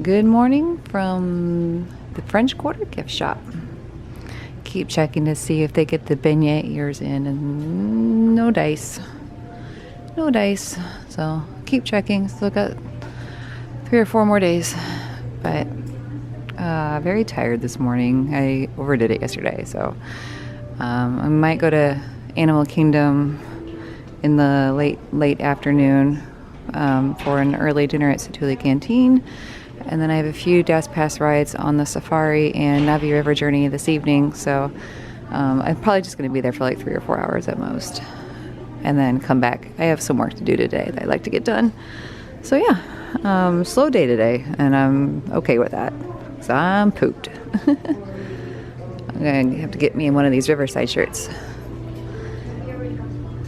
Good morning from the French Quarter gift shop. Keep checking to see if they get the beignet ears in, and no dice. No dice. So keep checking. Still got 3 or 4 more days. But very tired this morning. I overdid it yesterday, so I might go to Animal Kingdom in the late afternoon for an early dinner at Satuli Canteen. And then I have a few Dash Pass rides on the Safari and Navi River Journey this evening, so I'm probably just going to be there for like 3 or 4 hours at most, and then come back. I have some work to do today that I'd like to get done. So yeah, slow day today, and I'm okay with that, because I'm pooped. I'm going to have to get me one of these Riverside shirts.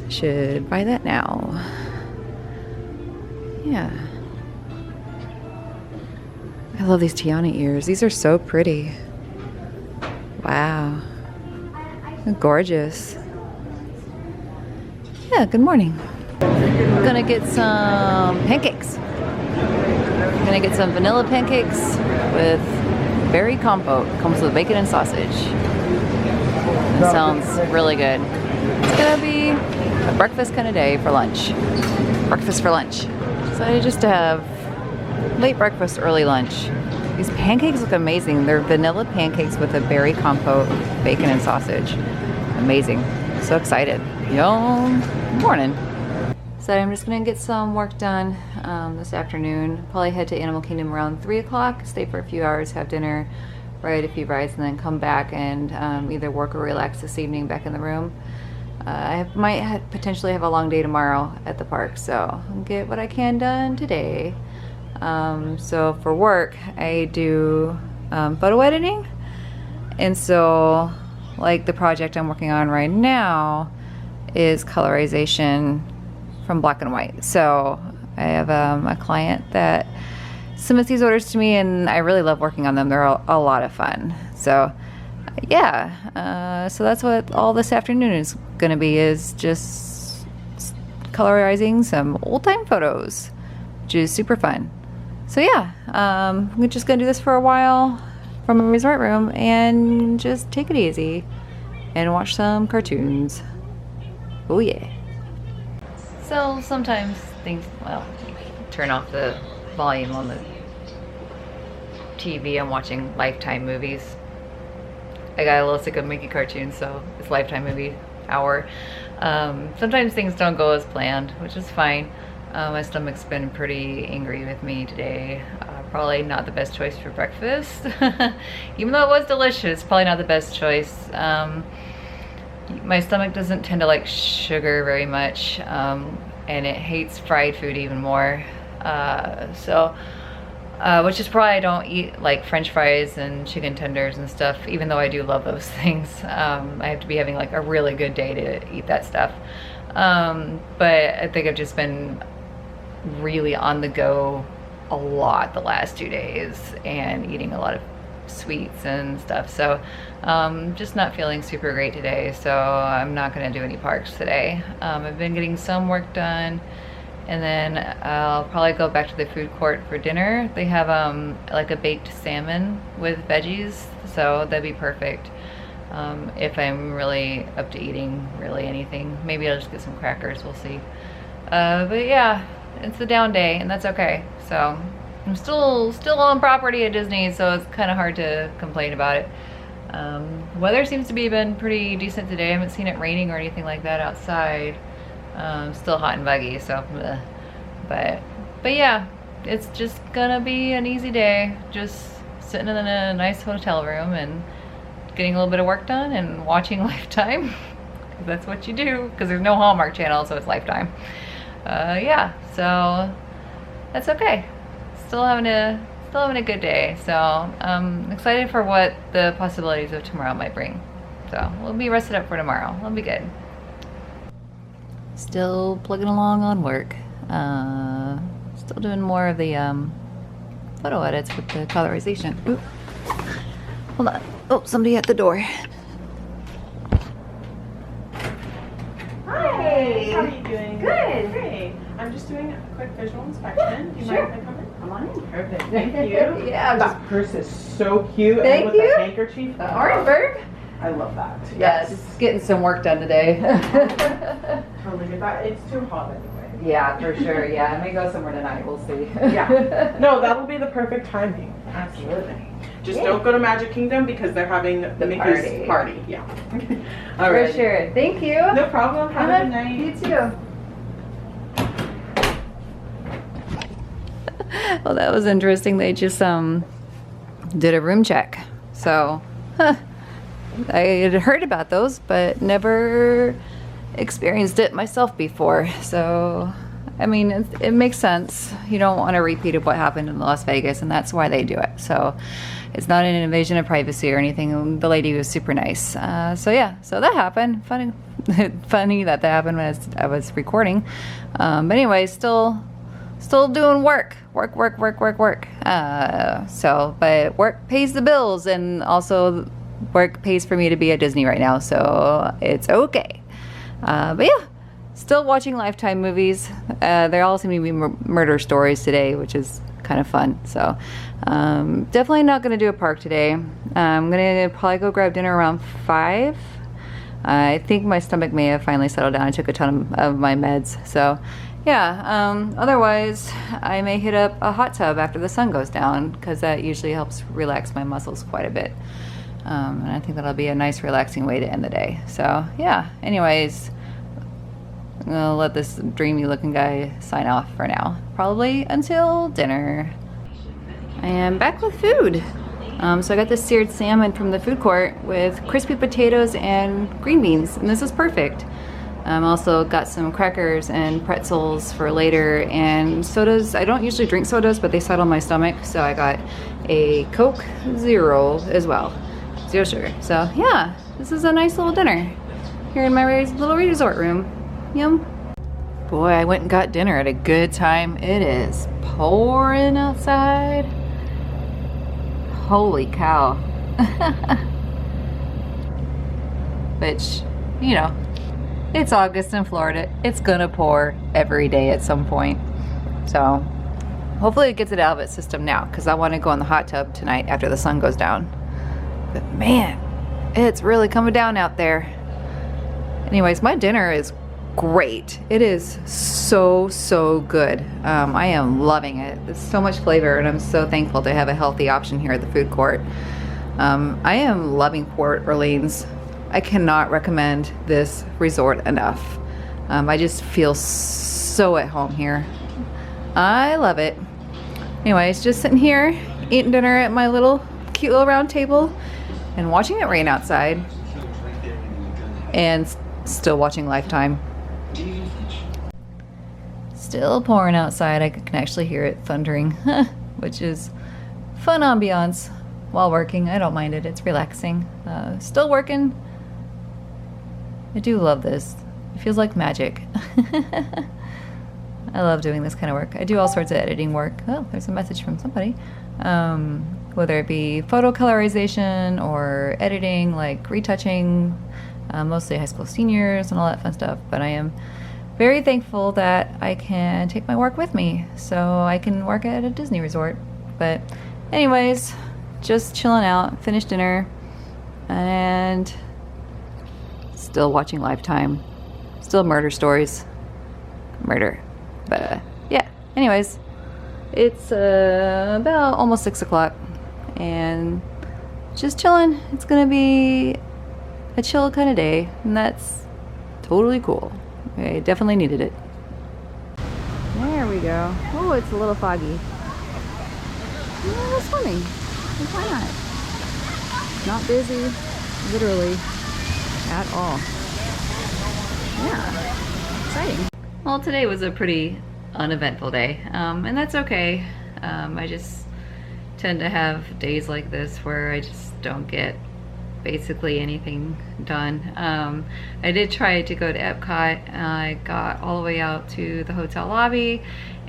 Should buy that now. Yeah. I love these Tiana ears. These are so pretty. Wow. They're gorgeous. Yeah, good morning. I'm gonna get some pancakes. I'm gonna get some vanilla pancakes with berry compote. Comes with bacon and sausage. It sounds really good. It's gonna be a breakfast kind of day for lunch. Breakfast for lunch. Excited just to have late breakfast, early lunch. These pancakes look amazing. They're vanilla pancakes with a berry compote, bacon and sausage. Amazing. So excited. Yum. Morning. So I'm just gonna get some work done this afternoon. Probably head to Animal Kingdom around 3 o'clock, stay for a few hours, have dinner, ride a few rides, and then come back and either work or relax this evening back in the room. I might potentially have a long day tomorrow at the park, so I'll get what I can done today. So for work, I do photo editing, and so like the project I'm working on right now is colorization from black and white. So I have a client that submits these orders to me, and I really love working on them. They're a lot of fun. So yeah, so that's what all this afternoon is gonna be, is just colorizing some old-time photos, which is super fun. So yeah, I'm just gonna do this for a while from a resort room and just take it easy and watch some cartoons. Oh yeah. So sometimes things, well, turn off the volume on the TV. I'm watching Lifetime movies. I got a little sick of Mickey cartoons, so it's Lifetime movie hour. Sometimes things don't go as planned, which is fine. My stomach's been pretty angry with me today. Probably not the best choice for breakfast. Even though it was delicious, probably not the best choice. My stomach doesn't tend to like sugar very much, and it hates fried food even more. Which is why I don't eat like French fries and chicken tenders and stuff, even though I do love those things. I have to be having like a really good day to eat that stuff. But I think I've just been really on the go a lot the last 2 days and eating a lot of sweets and stuff. So just not feeling super great today. So I'm not going to do any parks today. I've been getting some work done. And then I'll probably go back to the food court for dinner. They have like a baked salmon with veggies, so that'd be perfect. If I'm really up to eating really anything, maybe I'll just get some crackers, we'll see. But yeah, it's a down day, and that's okay. So I'm still on property at Disney, so it's kind of hard to complain about it. Weather seems to be been pretty decent today. I haven't seen it raining or anything like that outside. Still hot and buggy, so but yeah, it's just gonna be an easy day, just sitting in a nice hotel room and getting a little bit of work done and watching Lifetime, because that's what you do, because there's no Hallmark channel, so it's Lifetime. Yeah, so that's okay. Still having a good day, so I'm excited for what the possibilities of tomorrow might bring. So we'll be rested up for tomorrow. It'll be good. Still plugging along on work. Still doing more of the photo edits with the colorization. Ooh. Hold on. Oh, somebody at the door. Hi. How are you doing? Good. Great. I'm just doing a quick visual inspection. Do you mind if I come in? Come on in. Perfect. Thank you. Yeah. That purse is so cute. Thank and with you. The handkerchief. The Orangeburg. I love that. Yeah, Yes. just getting some work done today. Totally get that. It's too hot anyway. Yeah, for sure. Yeah, I may go somewhere tonight. We'll see. Yeah. No, that'll be the perfect timing. Absolutely. Just don't go to Magic Kingdom because they're having the Mickey's party. Yeah. All right. For sure. Thank you. No problem. Have a good night. You too. Well, that was interesting. They just did a room check. So, I had heard about those, but never experienced it myself before. So, I mean, it makes sense. You don't want a repeat of what happened in Las Vegas, and that's why they do it. So, it's not an invasion of privacy or anything. The lady was super nice. So yeah, so that happened. Funny that happened when I was recording. But anyway, still doing work. But work pays the bills, and also work pays for me to be at Disney right now, so it's okay. But yeah, still watching Lifetime movies. They all seem to be murder stories today, which is kind of fun. So definitely not going to do a park today. I'm going to probably go grab dinner around 5. I think my stomach may have finally settled down. I took a ton of my meds. So yeah, otherwise I may hit up a hot tub after the sun goes down, because that usually helps relax my muscles quite a bit. And I think that'll be a nice relaxing way to end the day. So yeah, anyways, I'm gonna let this dreamy looking guy sign off for now, probably until dinner. I am back with food. So I got this seared salmon from the food court with crispy potatoes and green beans, and this is perfect. Also got some crackers and pretzels for later, and sodas. I don't usually drink sodas, but they settle my stomach, so I got a Coke Zero as well. 0 sugar. So yeah, this is a nice little dinner here in my little resort room. Yum. Boy, I went and got dinner at a good time. It is pouring outside. Holy cow. Which, you know, it's August in Florida. It's gonna pour every day at some point. So hopefully it gets it out of its system now, because I want to go in the hot tub tonight after the sun goes down. But man, it's really coming down out there. Anyways, my dinner is great. It is so good. I am loving it. There's so much flavor, and I'm so thankful to have a healthy option here at the food court. I am loving Port Orleans. I cannot recommend this resort enough. I just feel so at home here. I love it. Anyways, just sitting here eating dinner at my cute little round table and watching it rain outside, and still watching Lifetime. Still pouring outside. I can actually hear it thundering, which is fun ambiance while working. I don't mind it. It's relaxing. Still working. I do love this. It feels like magic. I love doing this kind of work. I do all sorts of editing work. Oh, there's a message from somebody. Whether it be photo colorization or editing, like retouching, mostly high school seniors and all that fun stuff. But I am very thankful that I can take my work with me, so I can work at a Disney resort. But anyways, just chilling out, finished dinner, and still watching Lifetime. Still murder stories. Murder. But yeah, anyways, it's about almost 6 o'clock, and just chilling. It's gonna be a chill kind of day, and that's totally cool. I definitely needed it. There we go. Oh, it's a little foggy. Oh, swimming. Why not? Not busy, literally, at all. Yeah, exciting. Well, today was a pretty uneventful day, and that's okay. I just tend to have days like this where I just don't get basically anything done. I did try to go to Epcot. I got all the way out to the hotel lobby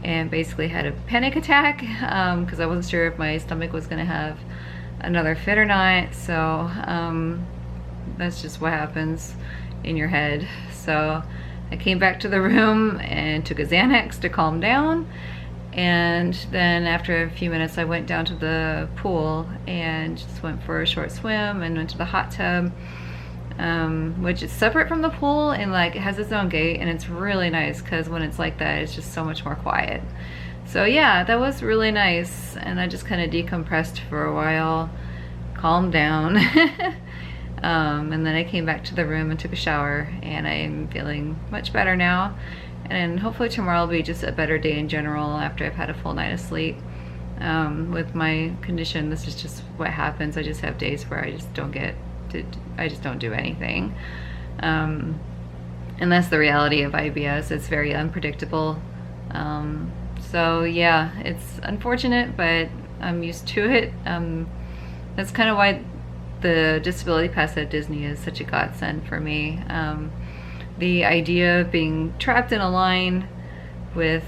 and basically had a panic attack because I wasn't sure if my stomach was gonna have another fit or not. So that's just what happens in your head. So I came back to the room and took a Xanax to calm down, And then after a few minutes I went down to the pool and just went for a short swim and went to the hot tub, which is separate from the pool and like it has its own gate, and it's really nice because when it's like that it's just so much more quiet. So yeah, that was really nice, and I just kind of decompressed for a while, calmed down. And then I came back to the room and took a shower, and I'm feeling much better now. And hopefully tomorrow will be just a better day in general after I've had a full night of sleep. With my condition, this is just what happens. I just have days where I just don't do anything. And that's the reality of IBS. It's very unpredictable. So yeah, it's unfortunate, but I'm used to it. That's kind of why the disability pass at Disney is such a godsend for me. The idea of being trapped in a line with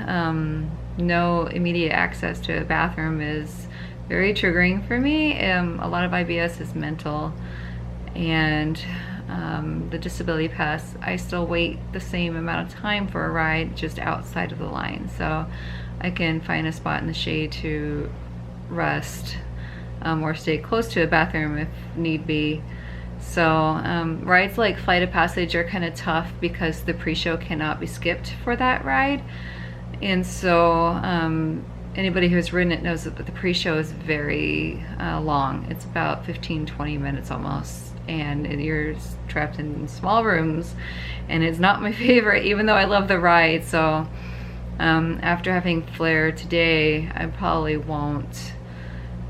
no immediate access to a bathroom is very triggering for me. A lot of IBS is mental, and the disability pass, I still wait the same amount of time for a ride just outside of the line, so I can find a spot in the shade to rest, or stay close to a bathroom if need be. So rides like Flight of Passage are kind of tough because the pre-show cannot be skipped for that ride, and so anybody who's ridden it knows that the pre-show is very long. It's about 15-20 minutes almost, and you're trapped in small rooms, and it's not my favorite even though I love the ride. So after having Flare today, I probably won't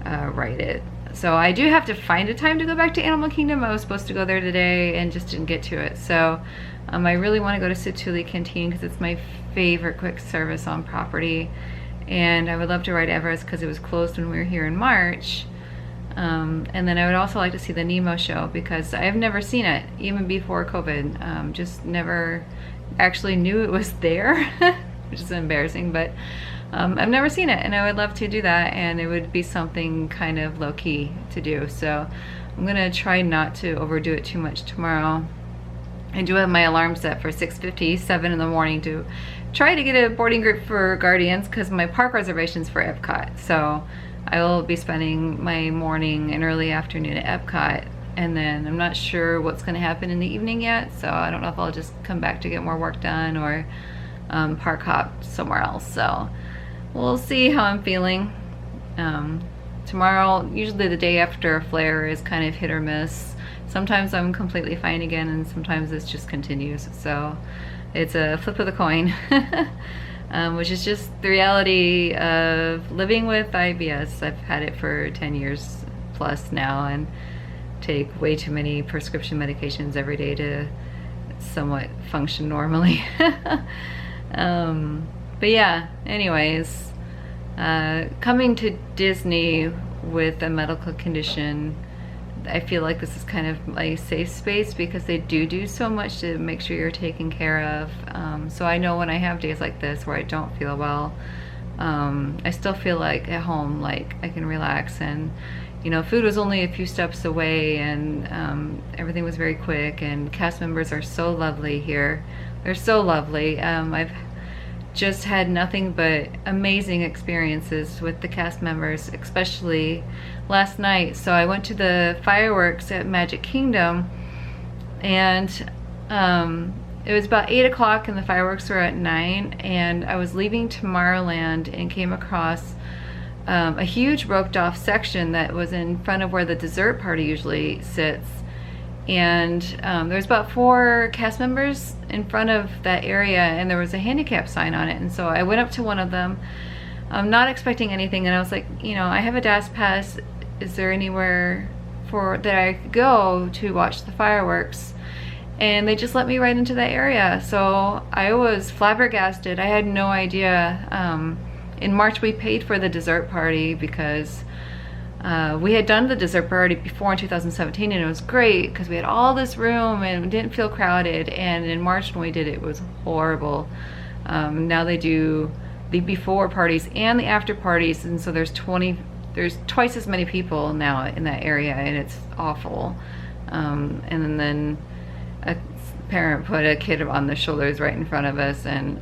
ride it. So I do have to find a time to go back to Animal Kingdom. I was supposed to go there today and just didn't get to it. So I really want to go to Sept Canteen because it's my favorite quick service on property, and I would love to ride Everest because it was closed when we were here in March. And then I would also like to see the Nemo show because I've never seen it even before COVID. Just never actually knew it was there, which is embarrassing, but I've never seen it, and I would love to do that, and it would be something kind of low-key to do. So I'm gonna try not to overdo it too much tomorrow. I do have my alarm set for 6:57 in the morning to try to get a boarding group for Guardians because my park reservation's for Epcot. So I will be spending my morning and early afternoon at Epcot, and then I'm not sure what's gonna happen in the evening yet, so I don't know if I'll just come back to get more work done or park hop somewhere else. So we'll see how I'm feeling. Tomorrow, usually the day after Flare, is kind of hit or miss. Sometimes I'm completely fine again, and sometimes it just continues. So it's a flip of the coin, which is just the reality of living with IBS. I've had it for 10 years plus now and take way too many prescription medications every day to somewhat function normally. But yeah, anyways, coming to Disney with a medical condition, I feel like this is kind of like a safe space because they do so much to make sure you're taken care of. So I know when I have days like this where I don't feel well, I still feel like at home, like I can relax, and you know, food was only a few steps away, and everything was very quick, and cast members are so lovely here. They're so lovely. I've just had nothing but amazing experiences with the cast members, especially last night. So I went to the fireworks at Magic Kingdom, and it was about 8 o'clock and the fireworks were at 9, and I was leaving Tomorrowland and came across a huge roped off section that was in front of where the dessert party usually sits. And there was about 4 cast members in front of that area, and there was a handicap sign on it. And so I went up to one of them, not expecting anything, and I was like, you know, I have a DAS pass. Is there anywhere that I could go to watch the fireworks? And they just let me right into that area. So I was flabbergasted. I had no idea. In March we paid for the dessert party because we had done the dessert party before in 2017, and it was great because we had all this room and it didn't feel crowded. And in March when we did it, it was horrible. Now they do the before parties and the after parties, and so there's twice as many people now in that area, and it's awful. And then a parent put a kid on the shoulders right in front of us, and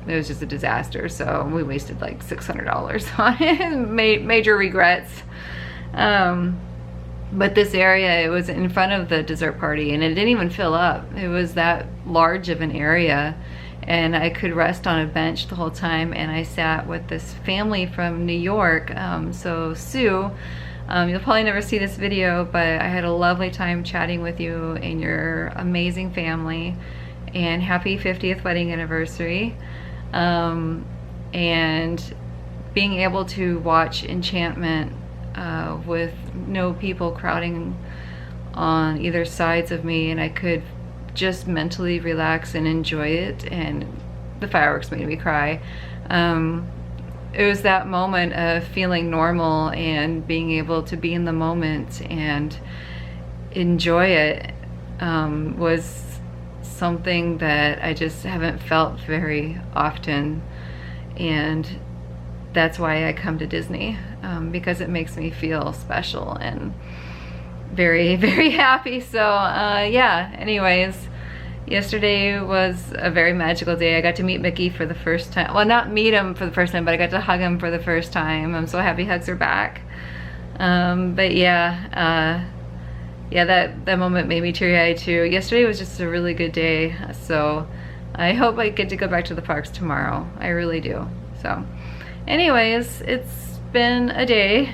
it was just a disaster. So we wasted like $600 on it. Major regrets. But this area, it was in front of the dessert party, and it didn't even fill up. It was that large of an area, and I could rest on a bench the whole time. And I sat with this family from New York. So Sue, you'll probably never see this video, but I had a lovely time chatting with you and your amazing family, and happy 50th wedding anniversary. And being able to watch Enchantment with no people crowding on either sides of me, and I could just mentally relax and enjoy it. And the fireworks made me cry. It was that moment of feeling normal and being able to be in the moment and enjoy it was something that I just haven't felt very often. And that's why I come to Disney, because it makes me feel special and very, very happy. So yeah, anyways, yesterday was a very magical day. I got to meet Mickey for the first time. Well, not meet him for the first time, but I got to hug him for the first time. I'm so happy hugs are back. But yeah, that moment made me teary-eyed too. Yesterday was just a really good day. So I hope I get to go back to the parks tomorrow. I really do. So anyways, it's been a day.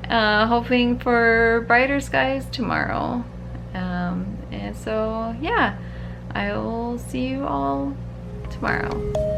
Hoping for brighter skies tomorrow. And so yeah, I will see you all tomorrow.